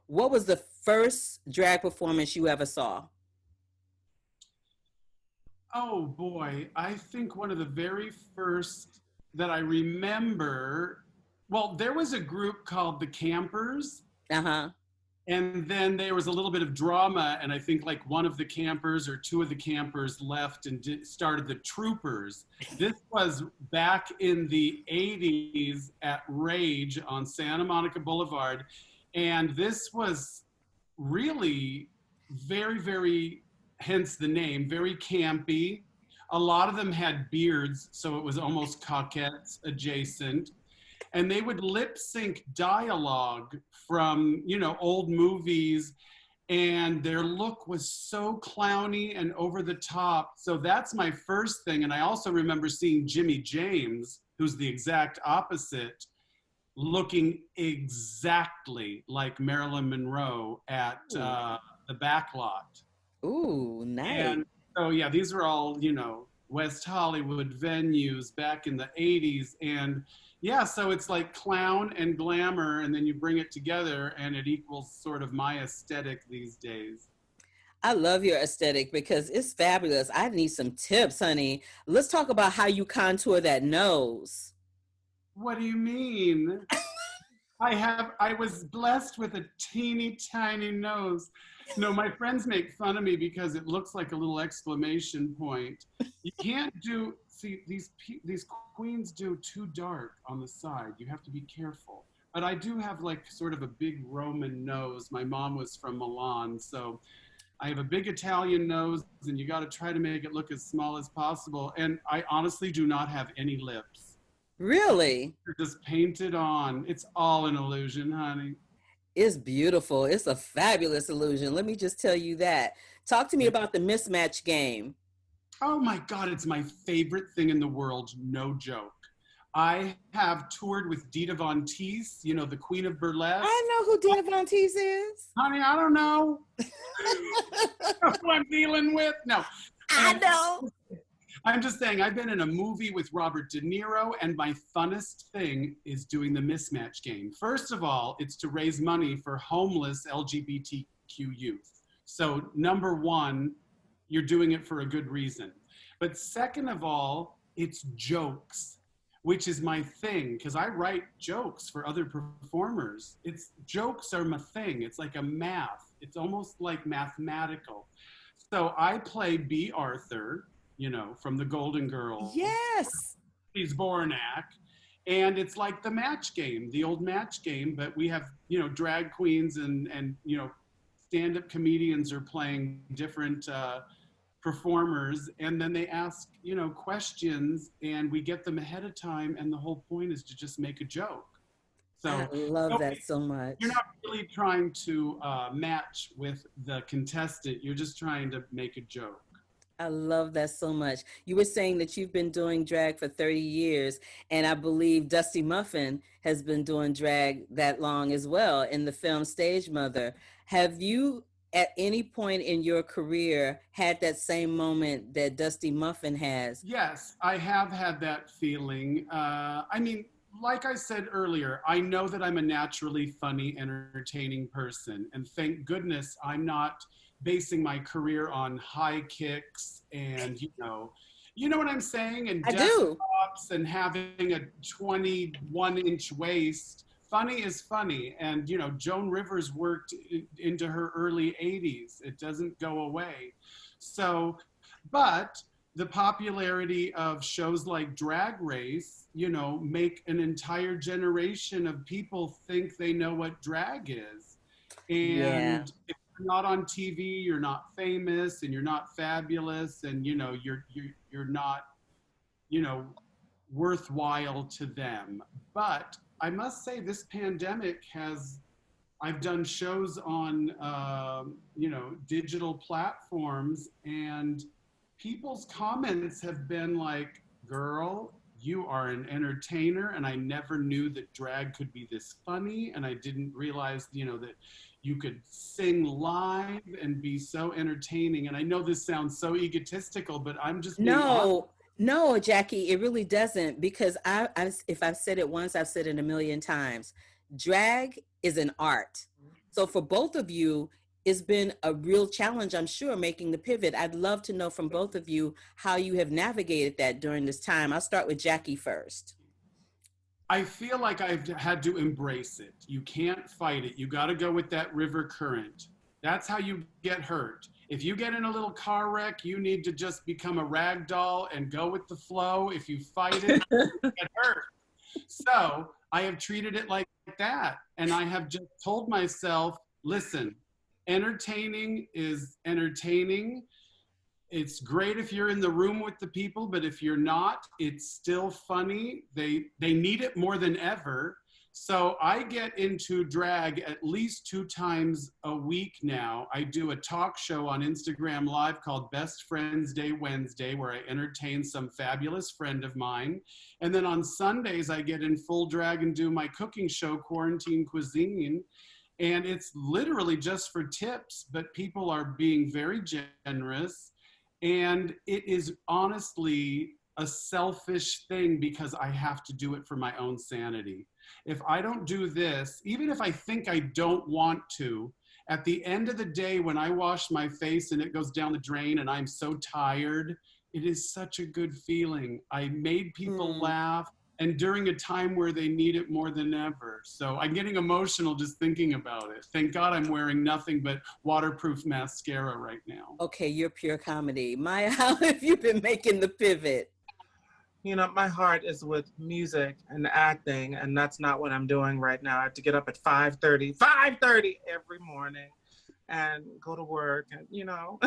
what was the first drag performance you ever saw? Oh boy, I think one of the very first that I remember, well, there was a group called the Campers, Uh-huh. and then there was a little bit of drama, and I think like one of the campers or two of the campers left and started the Troopers. This was back in the 80s at Rage on Santa Monica Boulevard, and this was really very, very, hence the name, very campy. A lot of them had beards, so it was almost Cockettes adjacent. And they would lip sync dialogue from, you know, old movies, and their look was so clowny and over the top. So that's my first thing. And I also remember seeing Jimmy James, who's the exact opposite, looking exactly like Marilyn Monroe at the Backlot. Ooh, nice. And so, yeah, these were all, you know, West Hollywood venues back in the 80s. And yeah, so it's like clown and glamour, and then you bring it together and it equals sort of my aesthetic these days. I love your aesthetic because it's fabulous. I need some tips, honey. Let's talk about how you contour that nose. What do you mean? I was blessed with a teeny tiny nose. No, my friends make fun of me because it looks like a little exclamation point. You can't do, see, these queens do too dark on the side. You have to be careful. But I do have like sort of a big Roman nose. My mom was from Milan, so I have a big Italian nose, and you got to try to make it look as small as possible. And I honestly do not have any lips. Really? They're just painted on. It's all an illusion, honey. It's beautiful. It's a fabulous illusion. Let me just tell you that. Talk to me about the mismatch game. Oh my God, it's my favorite thing in the world, no joke. I have toured with Dita Von Teese, you know, the queen of burlesque. I know who Dita Von Teese is. Honey, I don't know. Who I'm dealing with? No. I know. I'm just saying, I've been in a movie with Robert De Niro, and my funnest thing is doing the mismatch game. First of all, it's to raise money for homeless LGBTQ youth. So number one, you're doing it for a good reason. But second of all, it's jokes, which is my thing, because I write jokes for other performers. Jokes are my thing. It's like a math. It's almost like mathematical. So I play B. Arthur, you know, from the Golden Girls. Yes. He's Voronak. And it's like the match game, the old match game, but we have, you know, drag queens and you know, stand-up comedians are playing different performers, and then they ask, you know, questions, and we get them ahead of time, and the whole point is to just make a joke. So I love that so much. You're not really trying to match with the contestant. You're just trying to make a joke. I love that so much. You were saying that you've been doing drag for 30 years, and I believe Dusty Muffin has been doing drag that long as well in the film StageMother. Have you, at any point in your career, had that same moment that Dusty Muffin has? Yes, I have had that feeling. I mean, like I said earlier, I know that I'm a naturally funny, entertaining person, and thank goodness I'm not basing my career on high kicks and, you know what I'm saying? And I do. desktops and having a 21-inch waist. Funny is funny. And, you know, Joan Rivers worked into her early 80s. It doesn't go away. So, but the popularity of shows like Drag Race, you know, make an entire generation of people think they know what drag is. And if you're not on TV, you're not famous, and you're not fabulous, and, you know, you're not, you know, worthwhile to them. But I must say, this pandemic I've done shows on, you know, digital platforms, and people's comments have been like, girl, you are an entertainer, and I never knew that drag could be this funny, and I didn't realize, you know, that you could sing live and be so entertaining. And I know this sounds so egotistical, but I'm just being honest. No, Jackie, it really doesn't, because if I've said it once, I've said it a million times. Drag is an art. So for both of you, it's been a real challenge, I'm sure, making the pivot. I'd love to know from both of you how you have navigated that during this time. I'll start with Jackie first. I feel like I've had to embrace it. You can't fight it. You got to go with that river current. That's how you get hurt. If you get in a little car wreck, you need to just become a rag doll and go with the flow. If you fight it, you get hurt. So I have treated it like that. And I have just told myself, listen, entertaining is entertaining. It's great if you're in the room with the people, but if you're not, it's still funny. They need it more than ever. So I get into drag at least 2 times a week now. I do a talk show on Instagram Live called Best Friends Day Wednesday, where I entertain some fabulous friend of mine. And then on Sundays, I get in full drag and do my cooking show, Quarantine Cuisine. And it's literally just for tips, but people are being very generous. And it is honestly a selfish thing because I have to do it for my own sanity. If I don't do this, even if I think I don't want to, at the end of the day, when I wash my face and it goes down the drain and I'm so tired, it is such a good feeling. I made people laugh, and during a time where they need it more than ever. So I'm getting emotional just thinking about it. Thank God I'm wearing nothing but waterproof mascara right now. Okay, you're pure comedy. Maya, how have you been making the pivot? You know, my heart is with music and acting, and that's not what I'm doing right now. I have to get up at 5:30 every morning and go to work, and you know.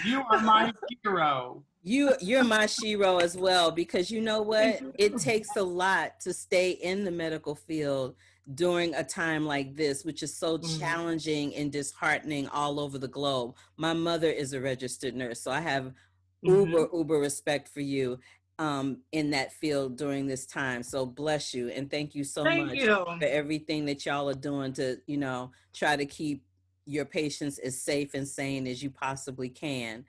You are my hero. You're my shero as well, because you know what? It takes a lot to stay in the medical field during a time like this, which is so challenging and disheartening all over the globe. My mother is a registered nurse, so I have uber respect for you in that field during this time. So bless you, and thank you so much for everything that y'all are doing to, you know, try to keep your patients as safe and sane as you possibly can.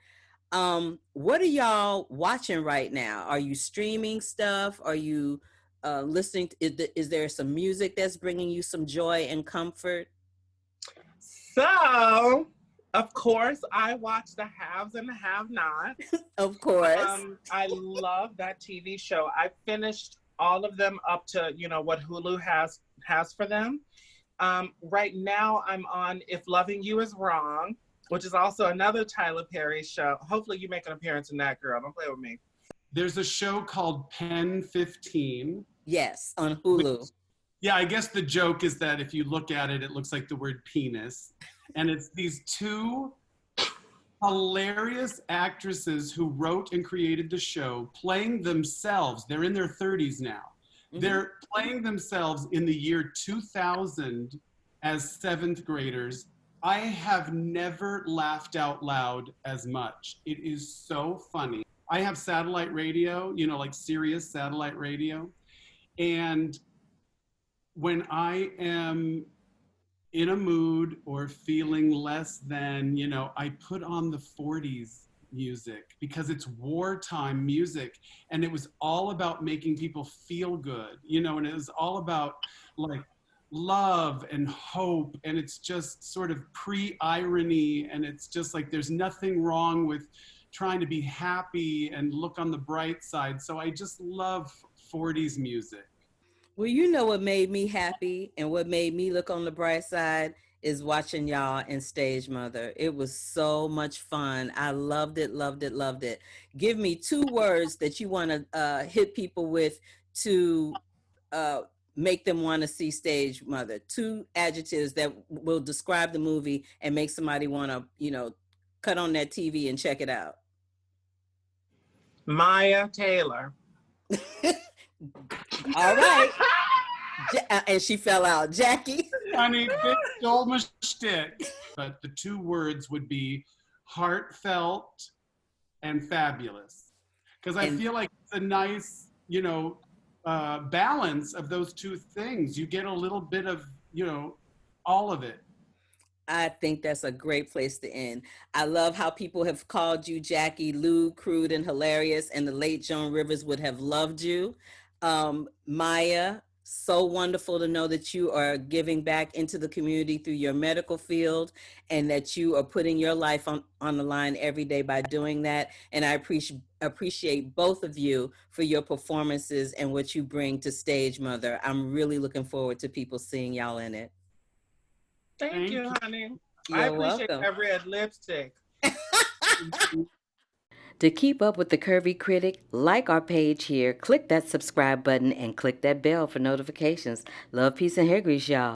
What are y'all watching right now? Are you streaming stuff? Are you listening to, is there some music that's bringing you some joy and comfort? So, of course, I watch the Haves and the Have-Nots. Of course. I love that TV show. I finished all of them up to, you know, what Hulu has for them. Right now, I'm on If Loving You Is Wrong, which is also another Tyler Perry show. Hopefully you make an appearance in that, girl. Don't play with me. There's a show called Pen 15. Yes, on Hulu. Yeah, I guess the joke is that if you look at it, it looks like the word penis. And it's these 2 hilarious actresses who wrote and created the show playing themselves. They're in their 30s now. They're playing themselves in the year 2000 as 7th graders. I have never laughed out loud as much. It is so funny. I have satellite radio, you know, like Sirius satellite radio. And when I am in a mood or feeling less than, you know, I put on the 40s music because it's wartime music, and it was all about making people feel good, you know, and it was all about like love and hope, and it's just sort of pre-irony, and it's just like there's nothing wrong with trying to be happy and look on the bright side. So I just love 40s music. Well, you know what made me happy and what made me look on the bright side is watching y'all in StageMother. It was so much fun. I loved it, loved it, loved it. Give me 2 words that you want to hit people with to make them want to see StageMother. 2 adjectives that will describe the movie and make somebody want to, you know, cut on that TV and check it out. Maya Taylor. All right. And she fell out. Jackie? Honey, bitch stole my shtick. But the 2 words would be heartfelt and fabulous. Because I feel like it's a nice, you know, balance of those 2 things. You get a little bit of, you know, all of it. I think that's a great place to end. I love how people have called you Jackie lewd, crude, and hilarious, and the late Joan Rivers would have loved you. Maya, So wonderful to know that you are giving back into the community through your medical field and that you are putting your life on the line every day by doing that. And I appreciate both of you for your performances and what you bring to Stage Mother. I'm really looking forward to people seeing y'all in it. Thank you, honey. You're I appreciate welcome. that red lipstick. To keep up with the Curvy Critic, like our page here, click that subscribe button, and click that bell for notifications. Love, peace, and hair grease, y'all.